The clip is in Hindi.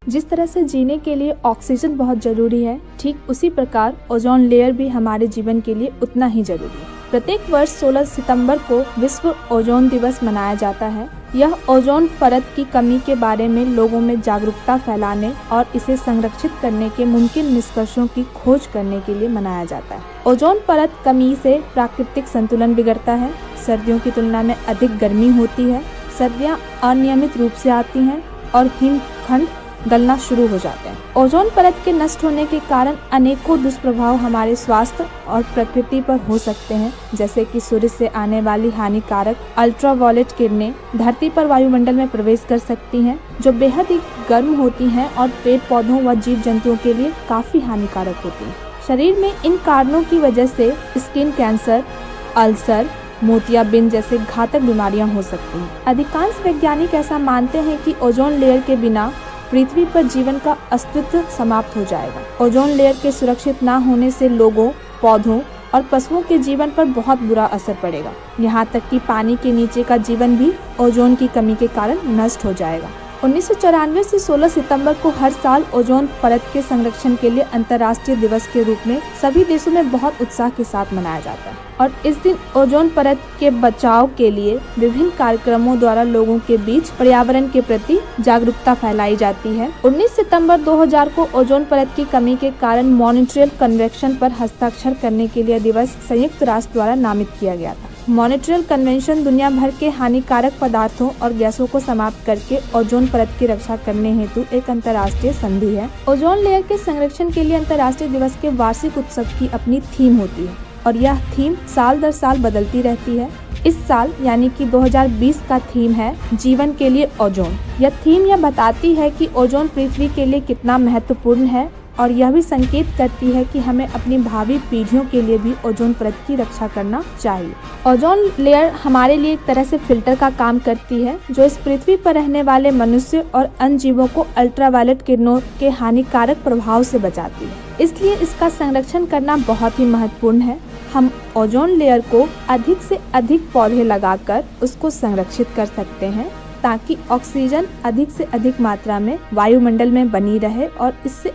जिस तरह से जीने के लिए ऑक्सीजन बहुत जरूरी है, ठीक उसी प्रकार ओजोन लेयर भी हमारे जीवन के लिए उतना ही जरूरी है। प्रत्येक वर्ष 16 सितंबर को विश्व ओजोन दिवस मनाया जाता है। यह ओजोन परत की कमी के बारे में लोगों में जागरूकता फैलाने और इसे संरक्षित करने के मुमकिन निष्कर्षों की खोज करने के लिए मनाया जाता है। ओजोन परत कमी से प्राकृतिक संतुलन बिगड़ता है, सर्दियों की तुलना में अधिक गर्मी होती है, सर्दियां अनियमित रूप से आती हैं और हिमखंड गलना शुरू हो जाते हैं। ओजोन परत के नष्ट होने के कारण अनेकों दुष्प्रभाव हमारे स्वास्थ्य और प्रकृति पर हो सकते हैं, जैसे कि सूर्य से आने वाली हानिकारक अल्ट्रावायलेट किरणें धरती पर वायुमंडल में प्रवेश कर सकती हैं, जो बेहद ही गर्म होती हैं और पेड़ पौधों व जीव जंतुओं के लिए काफी हानिकारक होती हैं। शरीर में इन कारणों की वजह से स्किन कैंसर, अल्सर, मोतियाबिंद जैसे घातक बीमारियां हो सकती हैं। अधिकांश वैज्ञानिक ऐसा मानते हैं कि ओजोन लेयर के बिना पृथ्वी पर जीवन का अस्तित्व समाप्त हो जाएगा। ओजोन लेयर के सुरक्षित न होने से लोगों, पौधों और पशुओं के जीवन पर बहुत बुरा असर पड़ेगा। यहाँ तक कि पानी के नीचे का जीवन भी ओजोन की कमी के कारण नष्ट हो जाएगा। 1994 से 16 सितंबर को हर साल ओजोन परत के संरक्षण के लिए अंतर्राष्ट्रीय दिवस के रूप में सभी देशों में बहुत उत्साह के साथ मनाया जाता है और इस दिन ओजोन परत के बचाव के लिए विभिन्न कार्यक्रमों द्वारा लोगों के बीच पर्यावरण के प्रति जागरूकता फैलाई जाती है। 19 सितंबर 2000 को ओजोन परत की कमी के कारण मॉन्ट्रियल कन्वेंशन पर हस्ताक्षर करने के लिए दिवस संयुक्त राष्ट्र द्वारा नामित किया गया था। मॉन्ट्रियल कन्वेंशन दुनिया भर के हानिकारक पदार्थों और गैसों को समाप्त करके ओजोन परत की रक्षा करने हेतु एक अंतर्राष्ट्रीय संधि है। ओजोन लेयर के संरक्षण के लिए अंतर्राष्ट्रीय दिवस के वार्षिक उत्सव की अपनी थीम होती है और यह थीम साल दर साल बदलती रहती है। इस साल यानी कि 2020 का थीम है जीवन के लिए ओजोन। यह थीम यह बताती है कि ओजोन पृथ्वी के लिए कितना महत्वपूर्ण है और यह भी संकेत करती है कि हमें अपनी भावी पीढ़ियों के लिए भी ओजोन परत की रक्षा करना चाहिए। ओजोन लेयर हमारे लिए एक तरह से फिल्टर का काम करती है, जो इस पृथ्वी पर रहने वाले मनुष्य और अन्य जीवों को अल्ट्रावायलेट किरणों के हानिकारक प्रभाव से बचाती है। इसलिए इसका संरक्षण करना बहुत ही महत्वपूर्ण है। हम ओजोन लेयर को अधिक से अधिक पौधे लगाकर उसको संरक्षित कर सकते हैं, ताकि ऑक्सीजन अधिक से अधिक मात्रा में वायुमंडल में बनी रहे और इससे